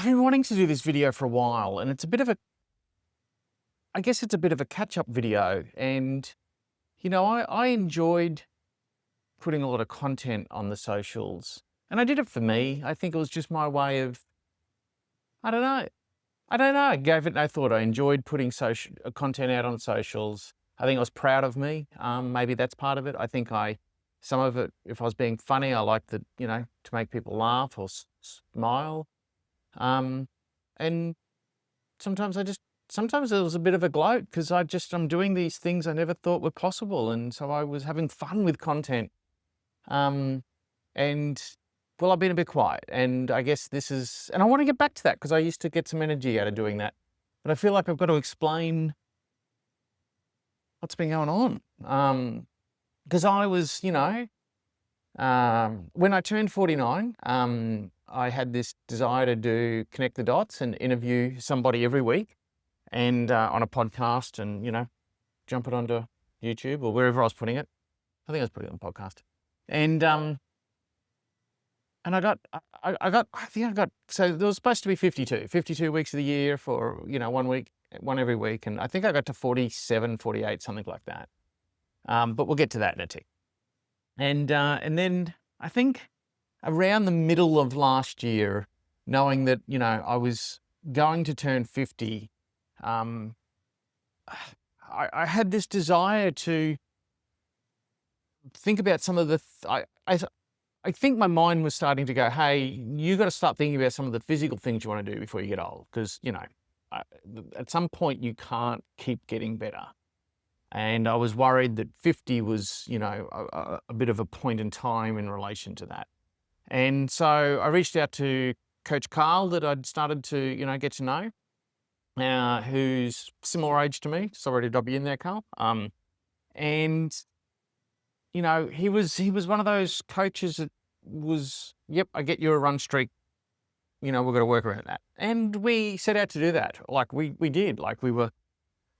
I've been wanting to do this video for a while, and I guess it's a bit of a catch-up video. And, I enjoyed putting a lot of content on the socials, and I did it for me. I think it was just my way of, I don't know. I gave it no thought. I enjoyed putting content out on socials. I think I was proud of me. Maybe that's part of it. I think some of it, if I was being funny, I liked to make people laugh or smile. Um, and sometimes it was a bit of a gloat because I'm doing these things I never thought were possible. And so I was having fun with content. And well, I've been a bit quiet, and I guess and I want to get back to that because I used to get some energy out of doing that. But I feel like I've got to explain what's been going on. Because I was, when I turned 49, I had this desire to connect the dots and interview somebody every week and on a podcast and, jump it onto YouTube or wherever I was putting it. I think I was putting it on a podcast. And so there was supposed to be 52 weeks of the year for, 1 week, one every week. And I think I got to 47, 48, something like that. But we'll get to that in a tick. And then I think around the middle of last year, knowing that, I was going to turn 50, I had this desire to think about some of I think my mind was starting to go, hey, you got to start thinking about some of the physical things you want to do before you get old. Because, at some point you can't keep getting better. And I was worried that 50 was, a bit of a point in time in relation to that. And so I reached out to Coach Carl that I'd started to, get to know, who's similar age to me. Sorry to dob you in there, Carl. And he was one of those coaches that was, yep, I get you a run streak. We've got to work around that. And we set out to do that. Like we did. Like we were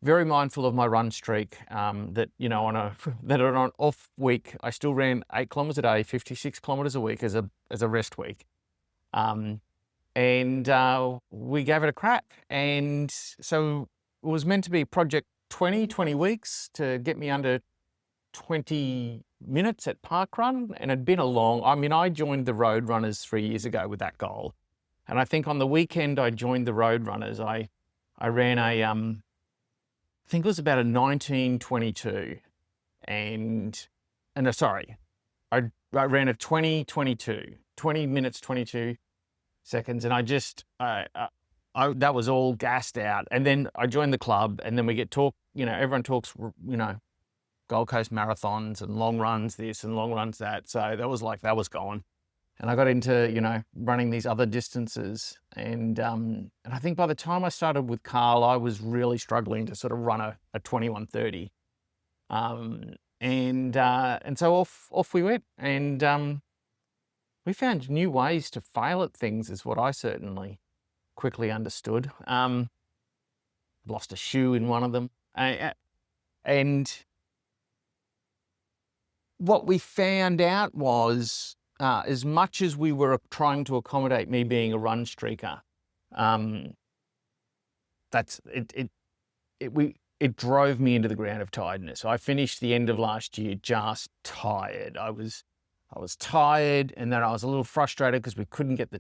very mindful of my run streak. That on an off week, I still ran 8 kilometers a day, 56 kilometers a week as a rest week. And we gave it a crack. And so it was meant to be Project 20 weeks to get me under 20 minutes at parkrun, and it'd been I joined the road runners 3 years ago with that goal. And I think on the weekend I joined the road runners, I ran I think it was about a 19:22 and sorry, I ran a 20:22, 20 minutes, 22 seconds. And that was all gassed out. And then I joined the club, and then we get everyone talks, Gold Coast marathons and long runs this and long runs that. So that was gone. And I got into, running these other distances. And I think by the time I started with Carl, I was really struggling to sort of run a 21:30. And so off we went. And we found new ways to fail at things is what I certainly quickly understood. Lost a shoe in one of them. And what we found out was, as much as we were trying to accommodate me being a run streaker, it drove me into the ground of tiredness. I finished the end of last year just tired. I was tired, and then I was a little frustrated because we couldn't get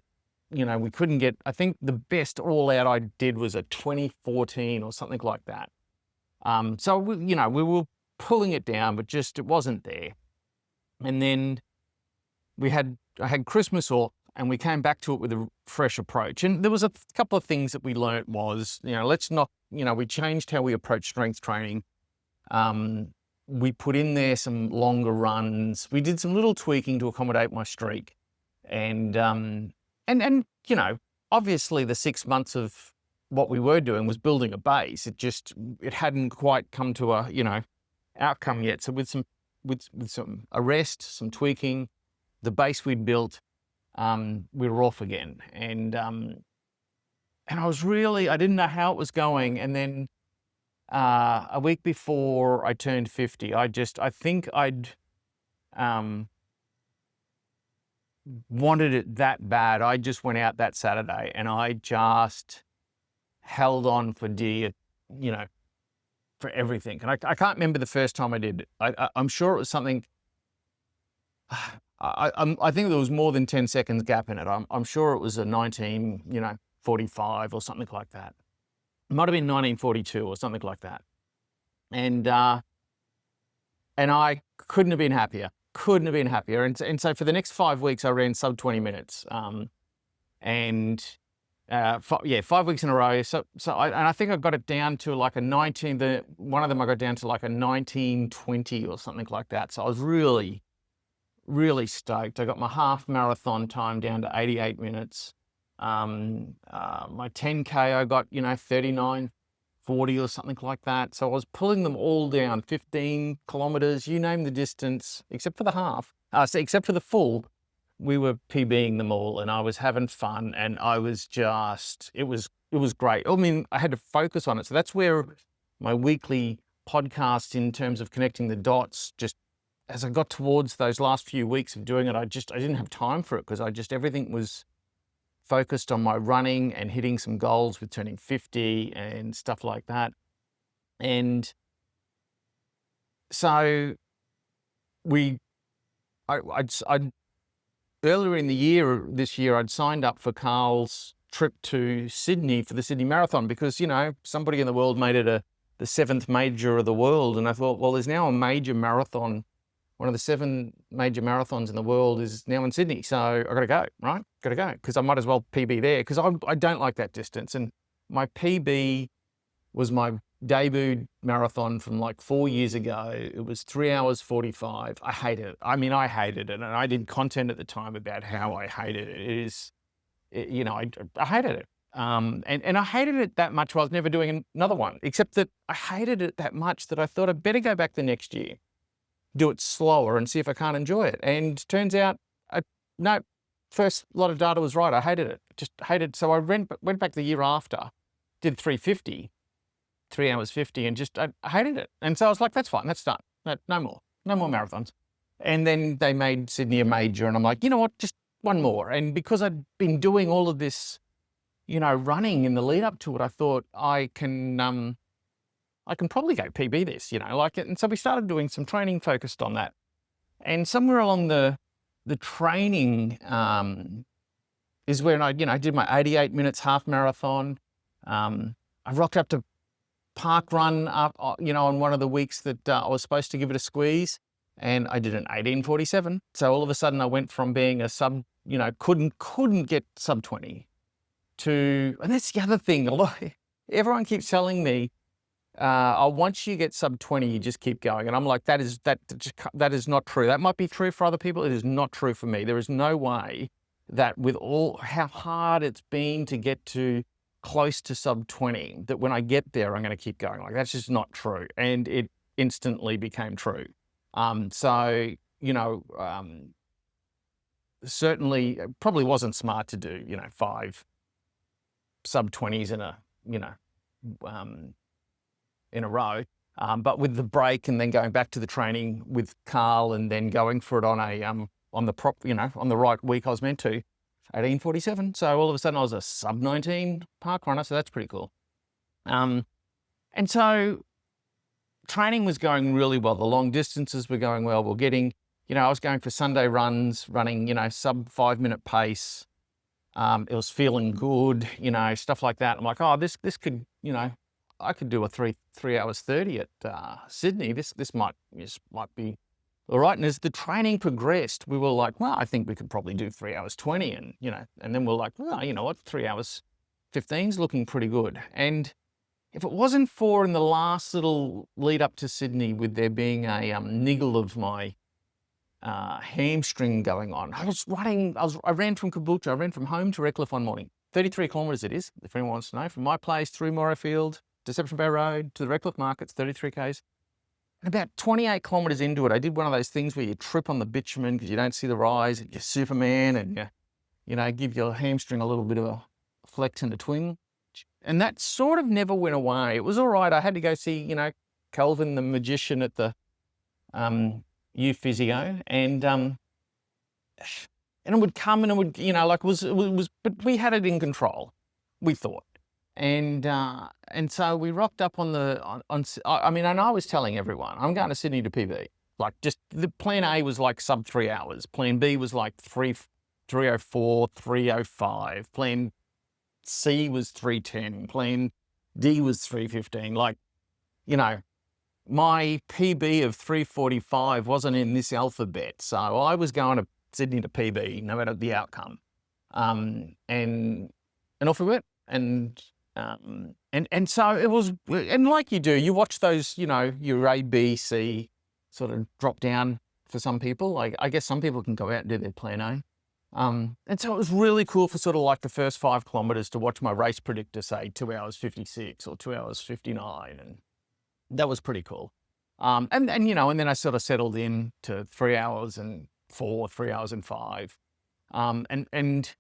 I think the best all out I did was a 2014 or something like that. So we were pulling it down, but just it wasn't there. And then I had Christmas off, and we came back to it with a fresh approach. And there was a couple of things that we learnt was, we changed how we approach strength training. We put in there some longer runs. We did some little tweaking to accommodate my streak. And obviously the 6 months of what we were doing was building a base. It hadn't quite come to a, outcome yet. So with some rest, some tweaking, the base we'd built, we were off again. And I didn't know how it was going. And then a week before I turned 50, I think I'd wanted it that bad. I just went out that Saturday and I just held on for dear, you know, for everything. And I can't remember the first time I did it. I'm sure it was something. I think there was more than 10 seconds gap in it. I'm sure it was a 1945 or something like that. It might have been 1942 or something like that. And I couldn't have been happier. Couldn't have been happier. And so for the next 5 weeks, I ran sub 20 minutes. 5 weeks in a row. I think I got it down to like a 19. One of them I got down to like a 1920 or something like that. So I was really, really stoked. I got my half marathon time down to 88 minutes. My 10K I got 39:40 or something like that. So I was pulling them all down, 15 kilometers, you name the distance, except for the half. Except for the full, we were PBing them all, and I was having fun, and I was just, it was great. I mean, I had to focus on it. So that's where my weekly podcast, in terms of connecting the dots, just as I got towards those last few weeks of doing it, I didn't have time for it, because everything was focused on my running and hitting some goals with turning 50 and stuff like that. And so I'd earlier in the year, this year, I'd signed up for Carl's trip to Sydney for the Sydney Marathon, because, somebody in the world made it the 7th major of the world. And I thought, well, there's now a major marathon. One of the 7 major marathons in the world is now in Sydney. So I got to go, right? Got to go, because I might as well PB there, because I don't like that distance. And my PB was my debut marathon from like 4 years ago. It was 3 hours 45. I hated it. I mean, I hated it. And I did content at the time about how I hated it. I hated it. And I hated it that much, while I was never doing another one, except that I hated it that much that I thought I'd better go back the next year, do it slower, and see if I can't enjoy it. And turns out, no, first lot of data was right. I hated it, just hated it. So I went back the year after, did 350, 3 hours 50, and I hated it. And so I was like, that's fine, that's done. No more marathons. And then they made Sydney a major, and I'm like, you know what, just one more. And because I'd been doing all of this, running in the lead up to it, I thought I can probably go PB this, and so we started doing some training focused on that. And somewhere along the training is when I did my 88 minutes half marathon. I rocked up to park run up, on one of the weeks that I was supposed to give it a squeeze, and I did an 18:47. So all of a sudden I went from being a sub, couldn't get sub 20 to, and that's the other thing. Everyone keeps telling me, once you get sub 20, you just keep going. And I'm like, that is not true. That might be true for other people. It is not true for me. There is no way that, with all how hard it's been to get to close to sub 20, that when I get there, I'm going to keep going. Like, that's just not true. And it instantly became true. Certainly probably wasn't smart to do, 5 sub 20s in a row. But with the break, and then going back to the training with Carl, and then going for it on on the right week I was meant to, 18:47. So all of a sudden I was a sub 19 park runner. So that's pretty cool. And so training was going really well. The long distances were going well. We're getting, I was going for Sunday runs, running, sub 5-minute pace. It was feeling good, stuff like that. I'm like, oh, this could, I could do a 3 hours 30 at Sydney. This might be all right. And as the training progressed, we were like, well, I think we could probably do 3 hours 20, and and then we're like, well, you know what, 3 hours 15's looking pretty good. And if it wasn't for, in the last little lead up to Sydney, with there being a niggle of my hamstring going on, I ran from Caboolture, I ran from home to Redcliffe one morning, 33 kilometres it is, if anyone wants to know, from my place through Morayfield, Deception Bay Road to the Redcliffe Markets, 33 k's. And about 28 kilometres into it, I did one of those things where you trip on the bitumen because you don't see the rise, and you're Superman, and you give your hamstring a little bit of a flex and a twing. And that sort of never went away. It was all right. I had to go see, Kelvin the magician at the U Physio, and and it would come and it would, like but we had it in control, we thought. And so we rocked up on I mean, and I was telling everyone, I'm going to Sydney to PB. Like, just the plan A was like sub 3 hours. Plan B was like 304, 305. Plan C was 310. Plan D was 315. Like, my PB of 345 wasn't in this alphabet. So I was going to Sydney to PB, no matter the outcome. And off we went. And so it was, and like you do, you watch those, your A, B, C sort of drop down for some people. Like, I guess some people can go out and do their plan A. And so it was really cool for sort of like the first 5 kilometers to watch my race predictor say 2 hours 56 or 2 hours 59. And that was pretty cool. And then I sort of settled in to 3 hours and 4, 3 hours and 5. And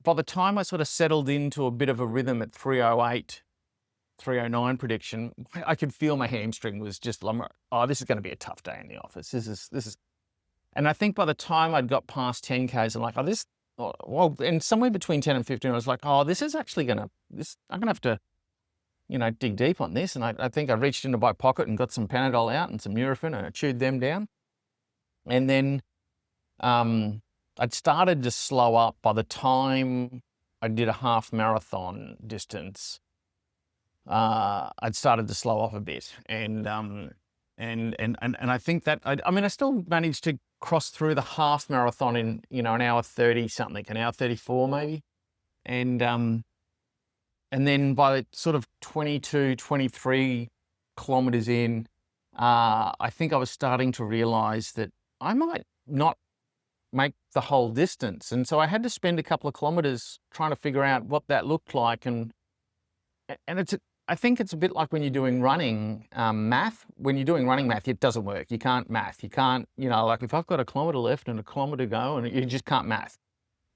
by the time I sort of settled into a bit of a rhythm at 308, 309 prediction, I could feel my hamstring was just, oh, this is going to be a tough day in the office. This is, and I think by the time I'd got past 10Ks, I'm like, and somewhere between 10 and 15, I was like, oh, this is actually I'm going to have to, dig deep on this. And I think I reached into my pocket and got some Panadol out and some Nurofen, and I chewed them down. And then, I'd started to slow up by the time I did a half marathon distance. I'd started to slow off a bit, and I think that I still managed to cross through the half marathon in an hour 30 something, an hour 34 maybe, and then by sort of 22, 23 kilometers in, I think I was starting to realize that I might not make the whole distance. And so I had to spend a couple of kilometers trying to figure out what that looked like. And I think it's a bit like when you're doing running math. When you're doing running math, it doesn't work. You can't math. You can't, like if I've got a kilometer left and a kilometer to go, and you just can't math.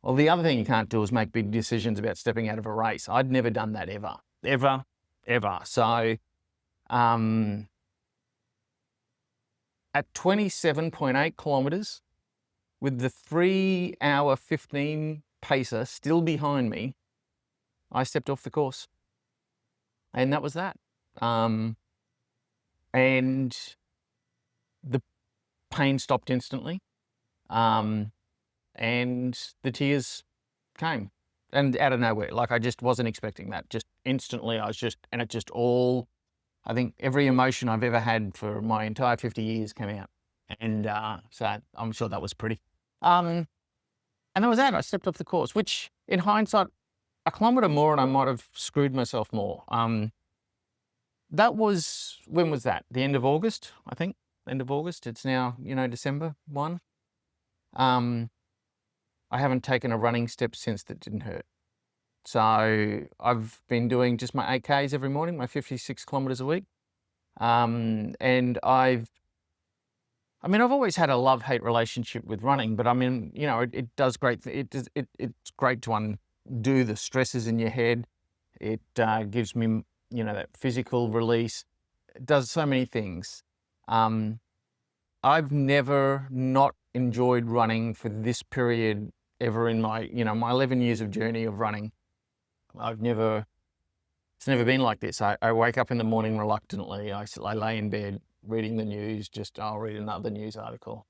Well, the other thing you can't do is make big decisions about stepping out of a race. I'd never done that ever. So at 27.8 kilometers, with the 3 hour 15 pacer still behind me, I stepped off the course. And that was that. And the pain stopped instantly. And the tears came. And out of nowhere. Like, I just wasn't expecting that. Just instantly, and it just all, I think every emotion I've ever had for my entire 50 years came out. And so I'm sure that was pretty. And that was that. I stepped off the course, which in hindsight, a kilometer more and I might have screwed myself more. That was, when was that? The end of August, I think. End of August. It's now, December 1. I haven't taken a running step since that didn't hurt. So I've been doing just my 8Ks every morning, my 56 kilometers a week. And I've always had a love-hate relationship with running, but it does great. It's great to undo the stresses in your head. It gives me, that physical release. It does so many things. I've never not enjoyed running for this period ever in my, my 11 years of journey of running. It's never been like this. I wake up in the morning reluctantly. I lay in bed reading the news, I'll read another news article.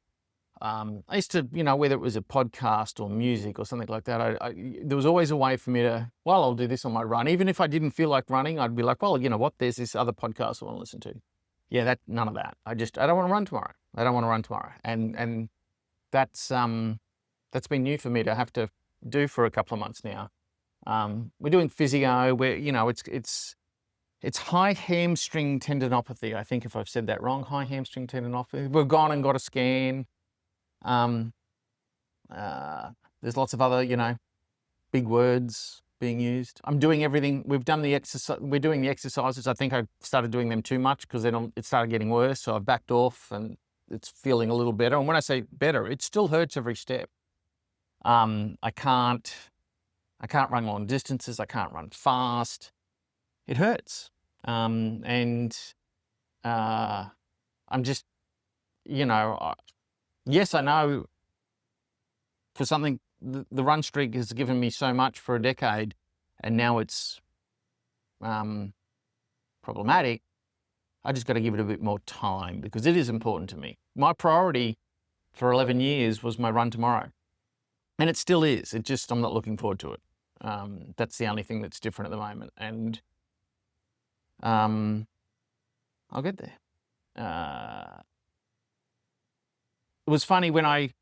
I used to, whether it was a podcast or music or something like that, there was always a way for me to, I'll do this on my run. Even if I didn't feel like running, I'd be like, you know what, there's this other podcast I want to listen to. Yeah, none of that. I don't want to run tomorrow. And that's been new for me to have to do for a couple of months now. We're doing physio where, it's high hamstring tendinopathy. I think if I've said that wrong, high hamstring tendinopathy. We've gone and got a scan. There's lots of other, big words being used. I'm doing everything. We've done the exercise. We're doing the exercises. I think I started doing them too much because then it started getting worse. So I've backed off and it's feeling a little better. And when I say better, it still hurts every step. I can't run long distances. I can't run fast. It hurts. I'm just, yes, I know for something, the run streak has given me so much for a decade, and now it's problematic. I just got to give it a bit more time because it is important to me. My priority for 11 years was my run tomorrow, and it still is. It just, I'm not looking forward to it. That's the only thing that's different at the moment, and I'll get there. It was funny when I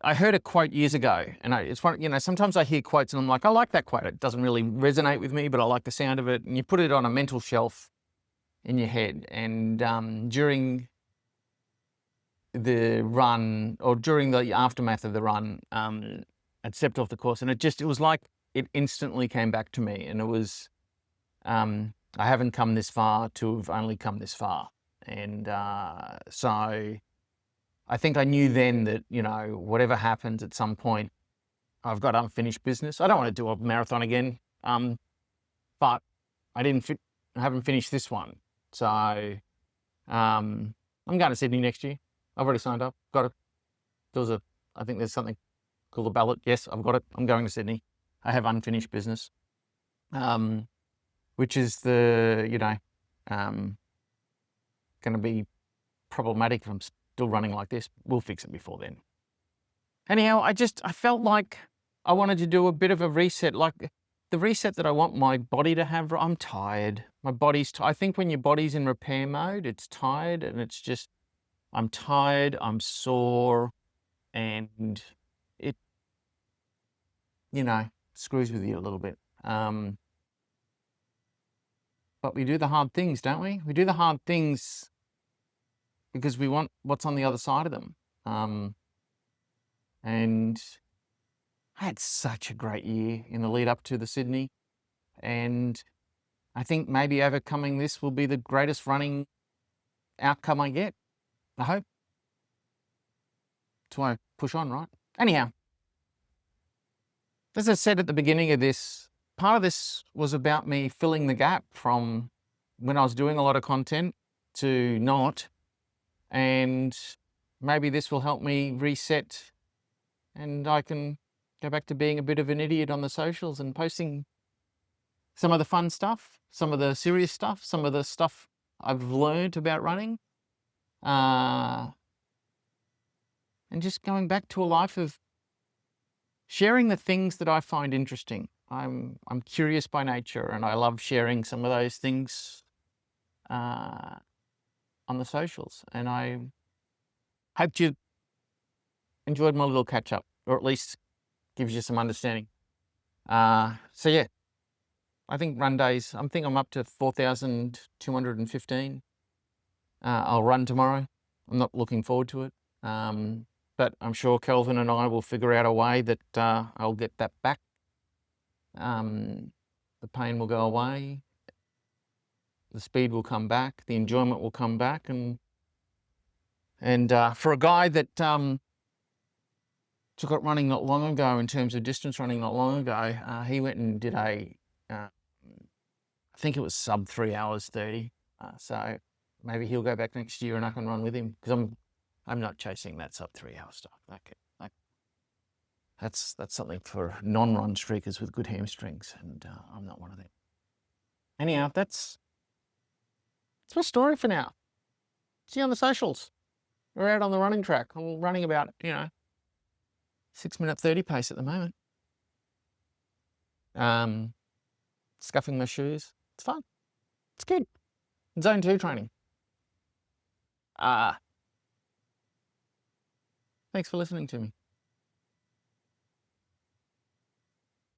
heard a quote years ago, and it's funny, you know, sometimes I hear quotes and I'm like, I like that quote. It doesn't really resonate with me, but I like the sound of it. And you put it on a mental shelf in your head. And during the run, or during the aftermath of the run, I'd stepped off the course, and it was like it instantly came back to me. And it was, I haven't come this far to have only come this far. And so I think I knew then that, you know, whatever happens at some point, I've got unfinished business. I don't want to do a marathon again, but I haven't finished this one. So I'm going to Sydney next year. I've already signed up. Got it. I think there's something called a ballot. Yes, I've got it. I'm going to Sydney. I have unfinished business, which is going to be problematic if I'm still running like this. We'll fix it before then. Anyhow, I felt like I wanted to do a bit of a reset, like the reset that I want my body to have. I'm tired. My body's I think when your body's in repair mode, it's tired, and it's just, I'm tired, I'm sore, and it, screws with you a little bit. But we do the hard things, don't we? We do the hard things because we want what's on the other side of them. And I had such a great year in the lead up to the Sydney. And I think maybe overcoming this will be the greatest running outcome I get. I hope. That's why I push on, right? Anyhow, as I said at the beginning of this, part of this was about me filling the gap from when I was doing a lot of content to not. And maybe this will help me reset, and I can go back to being a bit of an idiot on the socials and posting some of the fun stuff, some of the serious stuff, some of the stuff I've learned about running, and just going back to a life of sharing the things that I find interesting. I'm curious by nature, and I love sharing some of those things on the socials. And I hope you enjoyed my little catch up, or at least gives you some understanding. So yeah, I think run days, I'm up to 4,215. I'll run tomorrow. I'm not looking forward to it. But I'm sure Kelvin and I will figure out a way that I'll get that back. The pain will go away. The speed will come back. The enjoyment will come back. And for a guy that took up running not long ago, in terms of distance running not long ago, he went and did I think it was sub 3 hours 30. So maybe he'll go back next year and I can run with him, because I'm not chasing that sub 3 hour stuff. That's something for non-run streakers with good hamstrings, and I'm not one of them. Anyhow, that's my story for now. See you on the socials. We're out on the running track. I'm running about 6-minute 30 pace at the moment. Scuffing my shoes. It's fun. It's good. Zone 2 training. Thanks for listening to me.